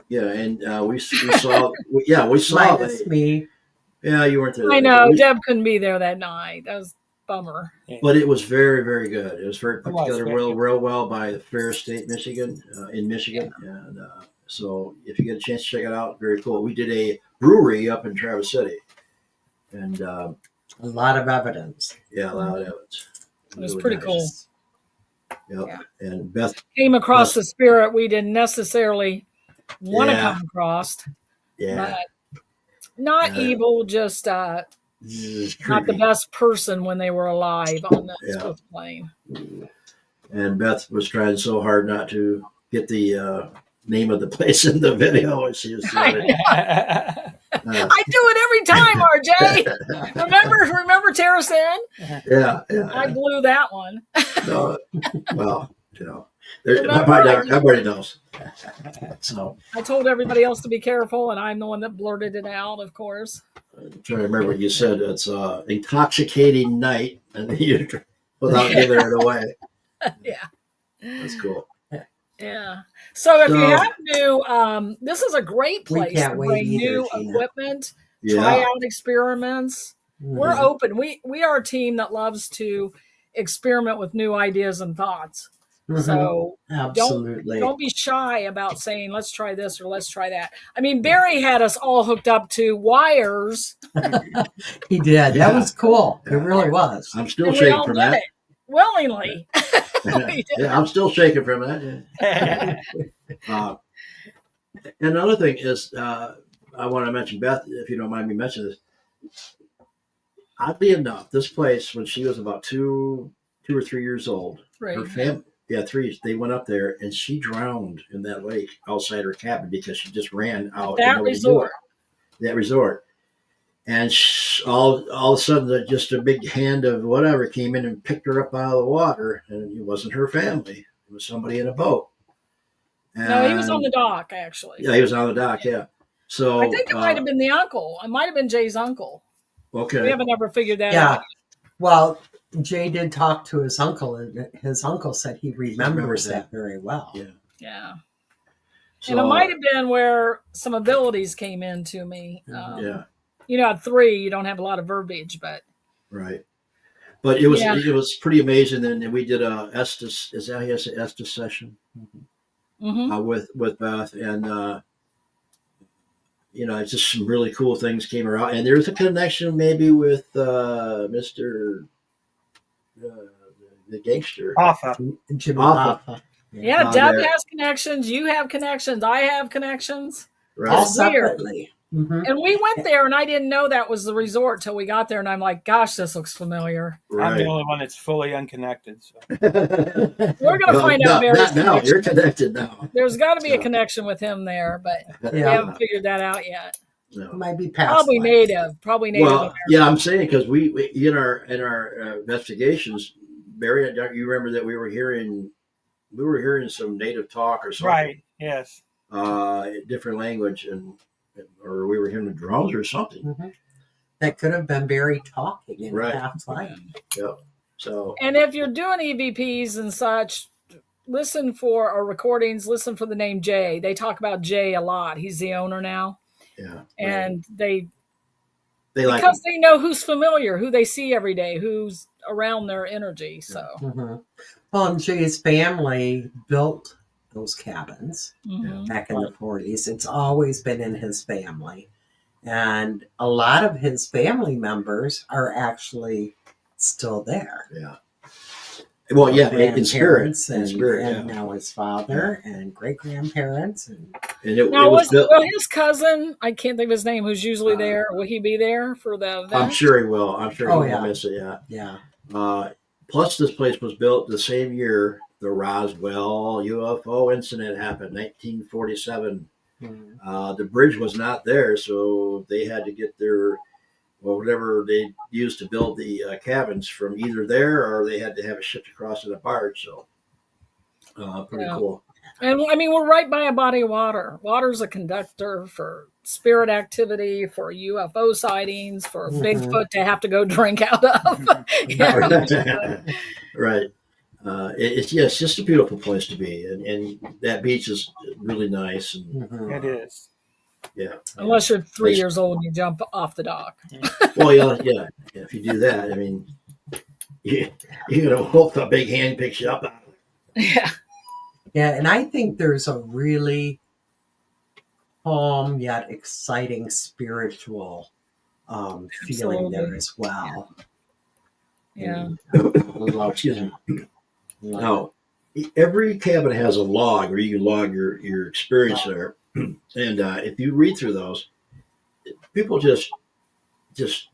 Yeah, and we saw. we saw. Minus me. Yeah, you weren't there. I that know night, Deb couldn't be there that night. That was a bummer. but it was very, very good. It was very put It was together very real well by the Fair State, Michigan, in Michigan. And so, if you get a chance to check it out, very cool. We did a brewery up in Traverse City, and A lot of evidence. yeah, a lot of evidence. It was pretty cool. Yep. Yeah. And Beth, Came across the spirit we didn't necessarily want to Yeah. come across, yeah, but not Yeah. evil, just not it's the creepy. best person when they were alive on the Yeah. plane. And Beth was trying so hard not to get the name of the place in the video. And she was doing it. I do it every time, RJ. Remember Terrace Inn? Yeah, I blew that one. No, well, Remember, everybody knows. So I told everybody else to be careful, and I'm the one that blurted it out, of course. I'm trying to remember what you said. It's intoxicating night, and you without giving it away. Yeah, That's cool. yeah. So if you have new, this is a great We place can't to wait bring either, new Gina. equipment, Yeah. try out experiments. We're Mhm. open. We are a team that loves to experiment with new ideas and thoughts. Mhm. So Absolutely. don't be shy about saying let's try this or let's try that. I mean, Barry had us all hooked up to wires. He did. Yeah. That was cool. Yeah. It really was. I'm still And we shaking all from did that. it willingly. We did. Yeah, I'm still shaking from that. Another thing is, I want to mention Beth, if you don't mind me mentioning this. Oddly enough, this place, when she was about 2 or 3 years old, Right. her family, 3, they went up there and she drowned in that lake outside her cabin because she just ran out. That and nobody knew resort. her. That resort. And all of a sudden, just a big hand of whatever came in and picked her up out of the water, and it wasn't her family; it was somebody in a boat. No, he was on And- the dock, actually. Yeah, he was on the dock. Yeah, so I think it might have been the uncle. It might have been Jay's uncle. okay. We haven't ever figured that Yeah. out. Well, Jay did talk to his uncle, and his uncle said he remembers that very well. Yeah. Yeah. So, And it might have been where some abilities came into me. yeah, At 3, you don't have a lot of verbiage, but right. But it was Yeah. it was pretty amazing. And we did a Estes. Is that how you say Estes session mhm. with Beth, and it's just some really cool things came around. And there's a connection maybe with Mr. The gangster. Hoffa. Jimmy Hoffa. Hoffa. Yeah, Deb there. has connections. You have connections. I have connections. Right. All It's weird. separately. Mhm. And we went there, and I didn't know that was the resort till we got there. And I'm like, gosh, this looks familiar. I'm Right. the only one that's fully unconnected. So. We're going to find out Barry's now. connection. You're connected now. There's got to be a Yeah. connection with him there, but we Yeah. haven't figured that out yet. No. Might be past Probably life. native. Probably native. Well, American. yeah, I'm saying because we in our investigations, Barry, you remember that we were hearing some native talk or something, Right. Yes. different language, or we were hearing drums or something. Mhm. That could have been Barry talking in Right. past life. Yep. So And if you're doing EVPs and such, listen for our recordings. Listen for the name Jay. They talk about Jay a lot. He's the owner now, yeah, and they like because they know who's familiar, who they see every day, who's around their energy. So Mhm. Well, and Jay's family built those cabins mhm. back in the 40s. It's always been in his family. And a lot of his family members are actually still there. yeah. Well, yeah, in spirit, Grandparents in spirit, and yeah. now his father and great grandparents. And And it Now, was built. will his cousin, I can't think of his name, who's usually there, will he be there for the event? I'm sure he will. I'm sure Oh, he yeah. will miss it. Yeah. yeah, Plus, this place was built the same year the Roswell UFO incident happened, 1947. Mhm. The bridge was not there, so they had to get whatever they used to build the cabins from either there, or they had to have it shipped across in a barge. So, pretty Yeah. cool. And I mean, we're right by a body of water. Water's a conductor for spirit activity, for UFO sightings, for Mhm. Bigfoot to have to go drink out of. Yeah. Right. It's just a beautiful place to be, and that beach is really nice. And Mhm. It is. yeah, Unless you're 3 years old and you jump off the dock. well, yeah. If you do that, I mean, you're gonna hope the big hand picks you up. Yeah. Yeah, and I think there's a really calm yet exciting spiritual feeling there Absolutely. as well. Yeah. Love Excuse that. me. Love Now, every cabin has a log where you can log your experience there, and if you read through those, people just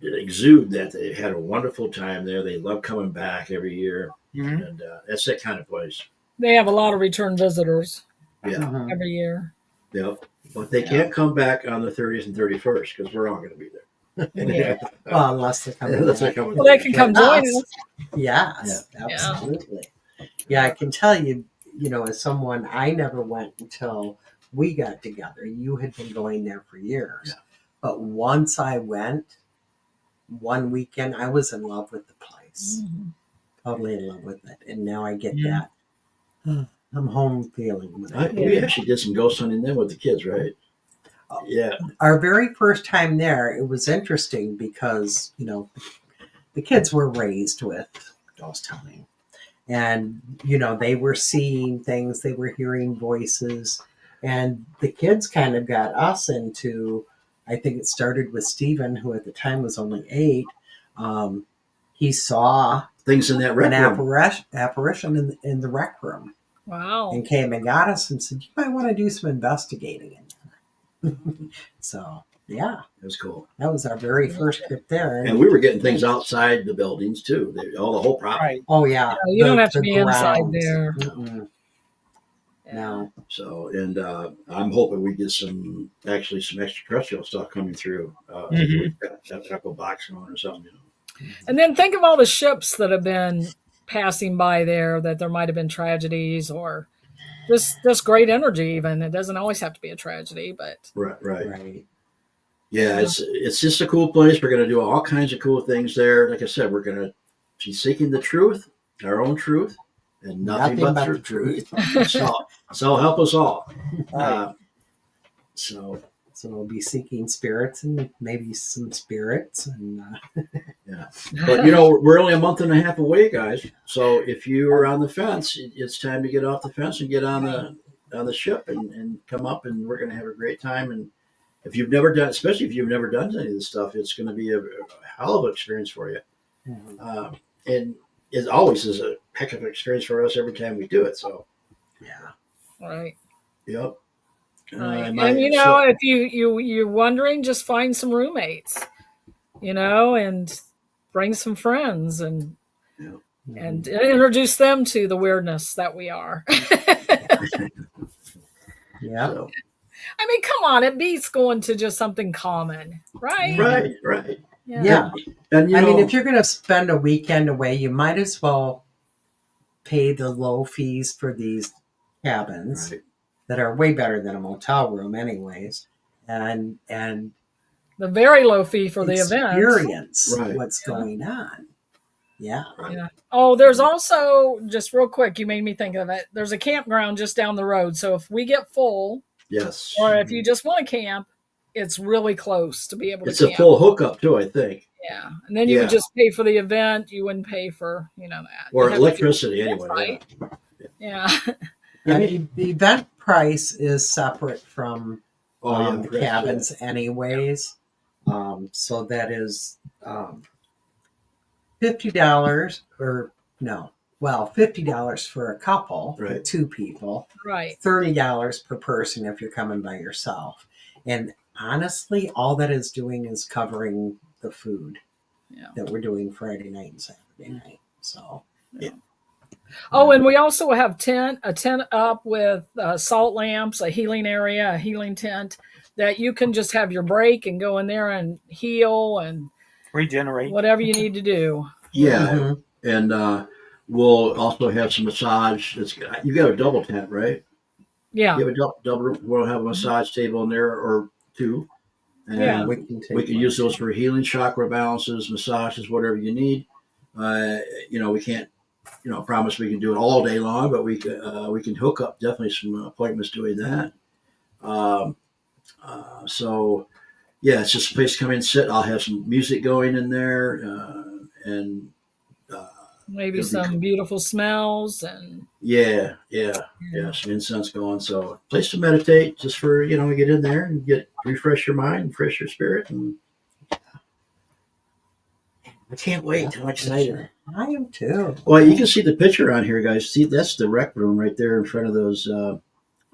exude that they had a wonderful time there. They love coming back every year, Mhm. and that's that kind of place. They have a lot of return visitors. Yeah. Mhm. every year. Yep. But they can't come back on the 30th and 31st because we're all going to be there. Yeah. Well, unless they're coming Unless they back come Well, they can come with join us. us. Yes, Yeah. absolutely. Yeah, I can tell you, as someone, I never went until we got together. You had been going there for years. Yeah. But once I went, one weekend, I was in love with the place. Mhm. Totally in love with it. And now I get Mhm. that I'm home feeling. When I We actually did some ghost hunting then with the kids, right? Oh. Yeah. Our very first time there, it was interesting because, the kids were raised with ghost hunting. And, they were seeing things, they were hearing voices. And the kids kind of got us into, I think it started with Stephen, who at the time was only 8. He saw Things in that an rec room. apparition in the rec room Wow. and came and got us and said, "You might want to do some investigating in there." So, yeah, It was cool. that was our very first trip there. And we were getting things outside the buildings too. The whole property. Right. Oh, yeah. No, you don't have to the be inside grounds. there. Mm-mm. Yeah. No. So, and I'm hoping we get some extraterrestrial stuff coming through. Mhm. We've got a couple boxes on or something. And then think of all the ships that have been passing by there, that there might have been tragedies or just great energy. Even it doesn't always have to be a tragedy, but Right. Right. Yeah, it's just a cool place. We're going to do all kinds of cool things there. Like I said, we're going to be seeking the truth, our own truth, and nothing but the the truth. so help us all. Right. So So we'll be seeking spirits and maybe some spirits. And but we're only a month and a half away, guys. So if you are on the fence, it's time to get off the fence and get on the ship and come up, and we're going to have a great time. And if you've never done, especially if you've never done any of this stuff, it's going to be a hell of an experience for you. And it always is a heck of an experience for us every time we do it. So yeah. right. yep. Right. And if you're wondering, just find some roommates, and bring some friends and introduce them to the weirdness that we are. Yeah. So, I mean, come on, it beats going to just something common, right? right. Yeah. And I mean, if you're going to spend a weekend away, you might as well pay the low fees for these cabins that are way better than a motel room, anyways, and the very low fee for the event. Experience what's going on. Yeah. Yeah. Oh, there's also, just real quick, you made me think of it. There's a campground just down the road. So if we get full, yes, or if you just want to camp, it's really close to be able to it's camp. a full hookup too, I think. Yeah. And then you would just pay for the event. You wouldn't pay for, that. Or electricity anyway. Yeah. And the event price is separate from the cabins anyways. So that is $50 or no. Well, $50 for a couple, for 2 people. Right. $30 per person if you're coming by yourself. And honestly, all that is doing is covering the food that we're doing Friday night and Saturday night. So, Oh, and we also have a tent up with salt lamps, a healing area, a healing tent that you can just have your break and go in there and heal and regenerate, whatever you need to do. Yeah, and we'll also have some massage. You got a double tent, right? Yeah, you have a double. We'll have a massage table in there or 2, and we can use those for healing, chakra balances, massages, whatever you need. We can't promise we can do it all day long, but we can hook up definitely some appointments doing that. So it's just a place to come in and sit. I'll have some music going in there, and maybe some beautiful smells and some incense going. So place to meditate, just for get in there and refresh your mind, and refresh your spirit, and I can't wait. I'm excited. I am too. Well, you can see the picture on here, guys. See, that's the rec room right there in front of those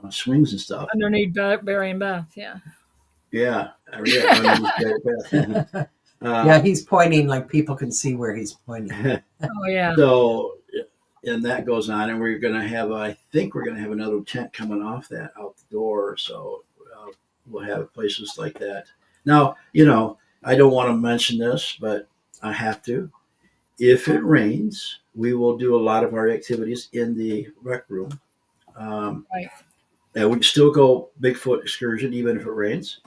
swings and stuff. Underneath Barry and Beth, Yeah. He's pointing like people can see where he's pointing. Oh, yeah. So, and that goes on, and we're going to have, I think we're going to have another tent coming off that out the door. So we'll have places like that. Now, I don't want to mention this, but I have to. If it rains, we will do a lot of our activities in the rec room. Right. And we can still go Bigfoot excursion even if it rains.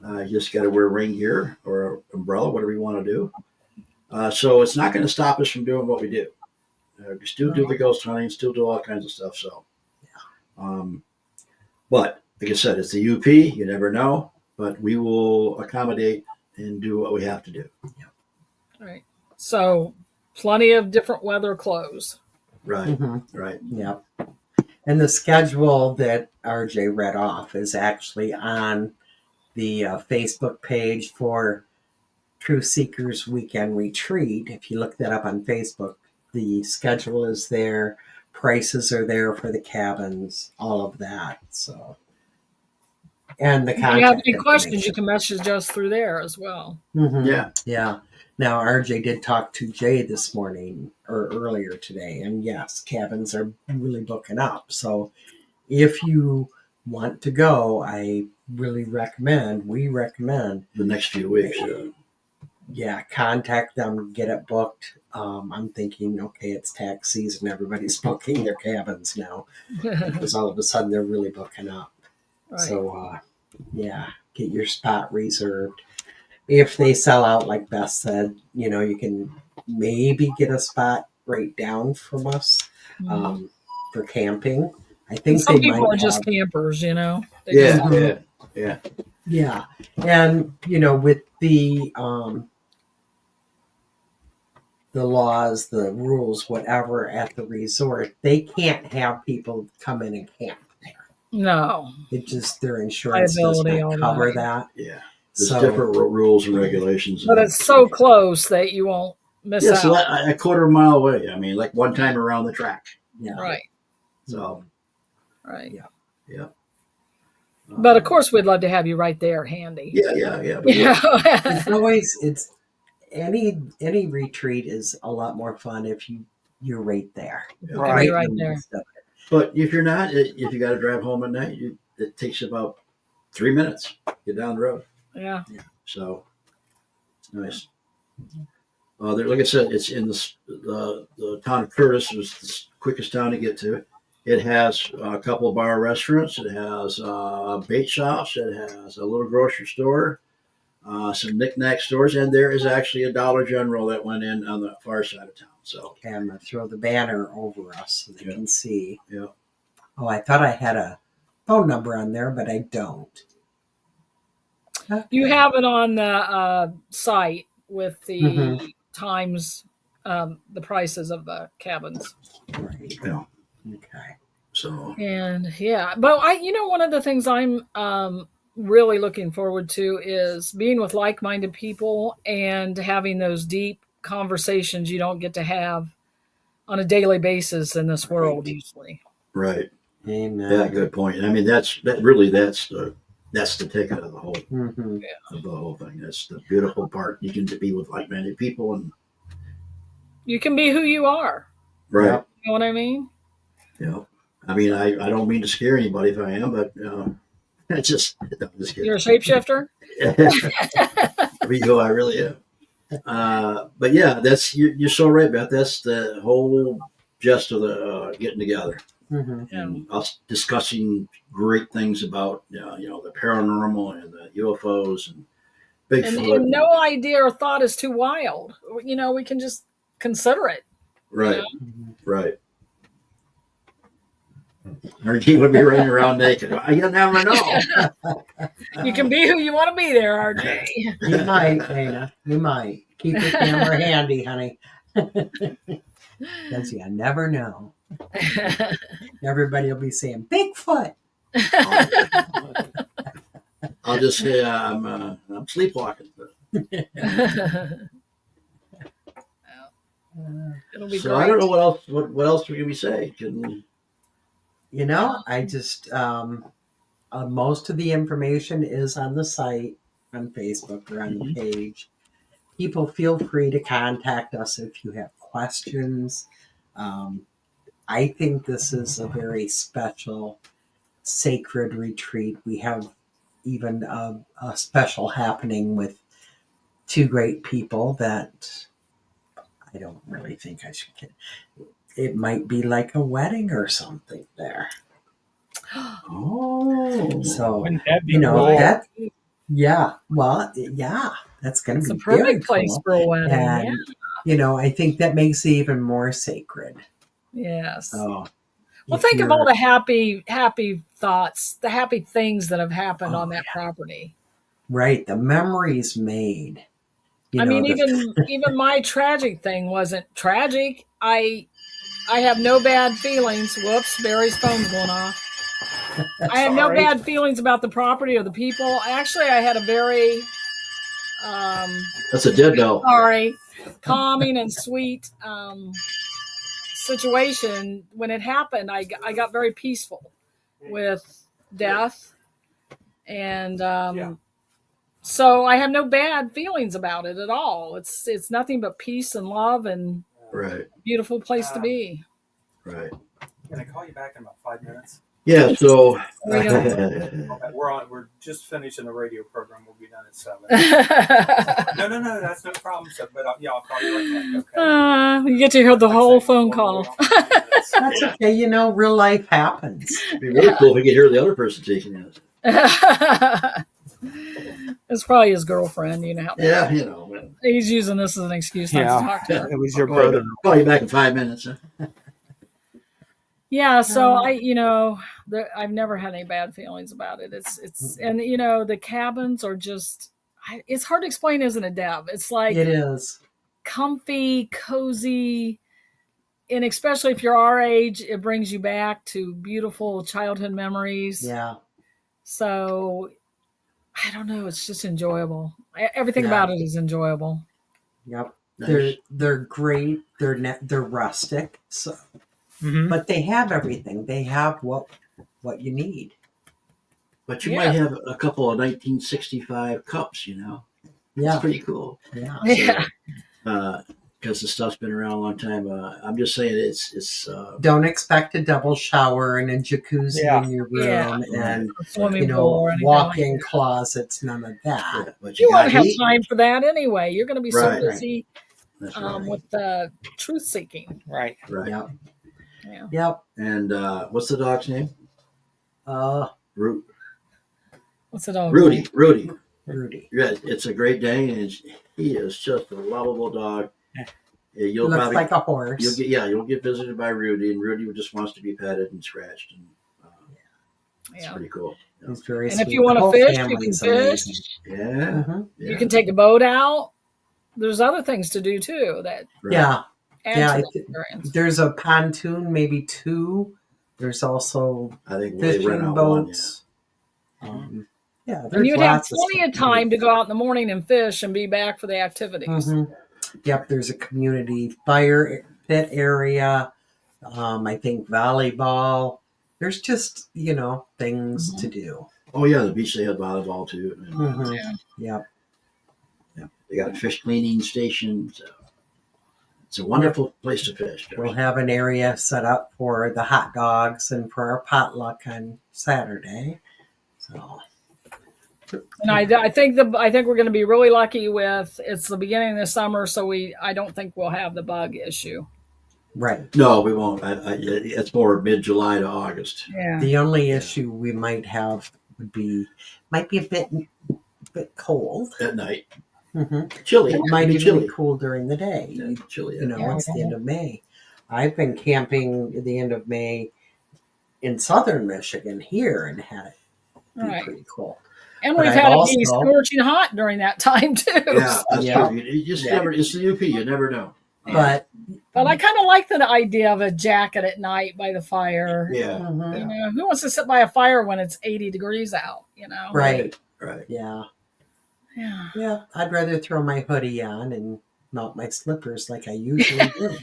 You just got to wear rain gear or an umbrella, whatever you want to do. So it's not going to stop us from doing what we do. We still do the ghost hunting, still do all kinds of stuff. So, but like I said, it's the UP. You never know, but we will accommodate and do what we have to do. Right. So plenty of different weather clothes. Right. Mhm. Right. Yep. And the schedule that RJ read off is actually on the Facebook page for True Seekers Weekend Retreat. If you look that up on Facebook, the schedule is there, prices are there for the cabins, all of that. So, and the If contact you have any questions, information. you can message us through there as well. Mhm. Yeah. Yeah. Now, RJ did talk to Jay this morning or earlier today, and yes, cabins are really booking up. So, if you want to go, I really recommend, we recommend, The next few weeks. contact them, get it booked. I'm thinking, okay, it's tax season, everybody's booking their cabins now because all of a sudden they're really booking up. Right. So, get your spot reserved. If they sell out, like Beth said, you can maybe get a spot right down from us for camping. I think And some they people might are just have, campers, They Yeah. just- Yeah. yeah, and with the laws, the rules, whatever at the resort, they can't have people come in and camp there. No. It just their insurance does Liability, all not cover that. that. Yeah. There's So different rules and regulations. But it's so close that you won't miss Yeah, out. so a quarter mile away. I mean, like one time around the track. yeah, Right. So, Right. yeah. But of course, we'd love to have you right there handy. Yeah. it's always any retreat is a lot more fun if you're right there. Right. in Right the there. midst of it. But if you're not, if you got to drive home at night, it takes about 3 minutes. Get down the road. Yeah. So it's nice. Like I said, it's in the town of Curtis was the quickest town to get to. It has a couple of bar restaurants. It has bait shops. It has a little grocery store, some knick-knack stores, and there is actually a Dollar General that went in on the far side of town. So Okay, I'm gonna throw the banner over us so they Yeah. can see. Yeah. Oh, I thought I had a phone number on there, but I don't. You have it on the site with the Mhm. times, the prices of the cabins. Right. Yeah. Okay. so And but one of the things I'm really looking forward to is being with like-minded people and having those deep conversations you don't get to have on a daily basis in this world usually. right. Amen. Yeah, good point. I mean, that's the ticket of the whole Mhm. thing. That's the beautiful part. You can be with like-minded people, and You can be who you are. right. Yep. You know what I mean? I mean, I don't mean to scare anybody if I am, but it's just I'm just kidding. You're a shapeshifter? I mean, I really am. But yeah, you're so right, Beth. That's the whole gist of the getting together. Mhm. And us discussing great things about the paranormal and the UFOs and Bigfoot. And no idea or thought is too wild. We can just consider it. Right, Mhm. right. Or he would be running around naked. You never know. You can be who you want to be there, RJ. You might, Dana. You might. Keep your camera handy, honey. Because you never know. Everybody will be saying, Bigfoot. I'll just say I'm sleepwalking. It'll be So great. I don't know what else. What else can we say? I just, most of the information is on the site, on Facebook or on the page. People feel free to contact us if you have questions. I think this is a very special, sacred retreat. We have even a special happening with two great people that I don't really think I should get. It might be like a wedding or something there. Oh, So, Wouldn't that be you know, cool? that, yeah, well, yeah, that's going It's to a be very perfect place cool. for a wedding. And, you know, I think that makes it even more sacred. Yeah. Yes. So, Well, if think of all you're, the happy thoughts, the happy things that have happened oh, on that yeah, property. right, the memories made, you I know, mean, the, even my tragic thing wasn't tragic. I have no bad feelings. Whoops, Barry's phone's going off. I have no Sorry. bad feelings about the property or the people. Actually, I had a very that's a dead bell. calming and sweet situation when it happened. I got very peaceful with death, and so I have no bad feelings about it at all. It's nothing but peace and love and Right, beautiful place to be. right. Can I call you back in about 5 minutes? Yeah. So We go. Okay, we're just finishing the radio program. We'll be done at 7. No, that's no problem. So, but yeah, I'll call you right back. Okay. You get to hear the whole phone call. that's okay. You know, real life happens. it'd be really cool if we could hear the other person taking it. It's probably his girlfriend. You know how Yeah, you know. he's using this as an excuse not to talk to her. It was your I'll brother. call you back in 5 minutes. Huh? Yeah, so I've never had any bad feelings about it. It's and the cabins are just it's hard to explain, isn't it, Deb? It's like It is. comfy, cozy, and especially if you're our age, it brings you back to beautiful childhood memories. Yeah. So I don't know, it's just enjoyable. Everything Yeah. about it is enjoyable. Yep. Nice. They're great. They're rustic. So, Mm-hmm. but they have everything. They have what you need. But you Yeah. might have a couple of 1965 cups, you know. It's Yeah. pretty cool. Yeah. Yeah. Because the stuff's been around a long time. I'm just saying it's Don't expect a double shower and a jacuzzi Yeah. in your room Yeah. and Swimming you pool know or anything walk-in like that. closets. None of that. yeah, but You got won't have heat. time for that anyway. You're going to be so Right. busy That's right. with the truth seeking. Right. Right. Yep. Yeah. Yep. And what's the dog's name? What's it all? Rudy. Rudy. Rudy. Yeah, it's a great day, and he is just a lovable dog. Yeah, you'll Looks probably like a horse. you'll get visited by Rudy, and Rudy just wants to be petted and scratched, and it's Yeah. pretty cool. Yeah. He's very And sweet. if you want The to whole fish, you can family's fish. amazing. Yeah, Mhm. yeah. You can take a boat out. There's other things to do too that Right. Yeah. add Yeah, to the experience. There's a pontoon, maybe two. There's also I think they rent fishing out boats. Yeah, And there's you'd have lots plenty of stuff. time to go out in the morning and fish and be back for the activities. Mhm. Yep, there's a community fire pit area. I think volleyball. There's just things to do. Oh yeah, the beach they have volleyball too. And, Mhm. Yeah. Yep. yeah, they got a fish cleaning station. So it's a wonderful place to fish. We'll have an area set up for the hot dogs and for our potluck on Saturday. So And I think we're going to be really lucky with it's the beginning of the summer, so I don't think we'll have the bug issue. right. No, we won't. It's more mid-July to August Yeah. The only issue we might have might be a bit cold. at night. Mhm. Chilly. It might be even chilly. be cool during the day. Yeah, chilly. You know, Yeah. it's the end of May. I've been camping at the end of May in southern Michigan here and had it be Right. pretty cool. And But we've I've had it be also- scorching hot during that time too. Yeah, that's Yeah. true. You just Yeah. never. It's the UP. You never know. But But I kind of like the idea of a jacket at night by the fire. Yeah. mhm, You know, who wants to sit by a fire when it's 80 degrees out? You know. right. Right. Yeah. Yeah, I'd rather throw my hoodie on and not my slippers like I usually do.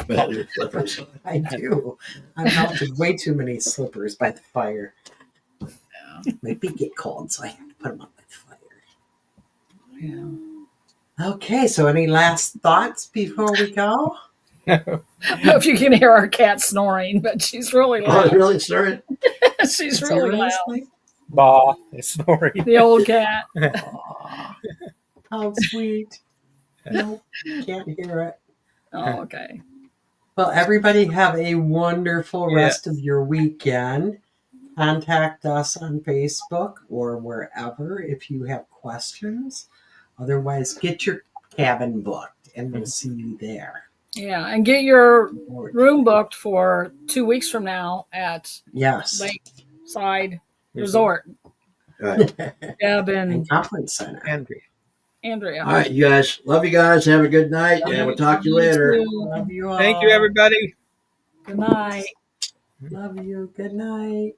Well, your flippers. I do. I've melted way too many slippers by the fire. My feet get cold, so I have to put them on by the fire. Yeah. Okay, so any last thoughts before we go? I don't know if you can hear our cat snoring, but she's really Oh, loud. really? Sorry. She's really loud. Seriously? Bah, it's snoring. The old cat. Aw, how sweet. Nope, can't hear it. Oh, okay. Well, everybody have a wonderful rest of your weekend. Contact us on Facebook or wherever if you have questions. Otherwise, get your cabin booked and we'll see you there. Yeah, and get your room booked for 2 weeks from now at Yes. Lakeside Resort. Right. Deb And and Conference Center. Andrea. All right, you guys. Love you guys. Have a good night, and we'll talk to you later. Love you all. Thank you, everybody. Good night. Love you. Good night.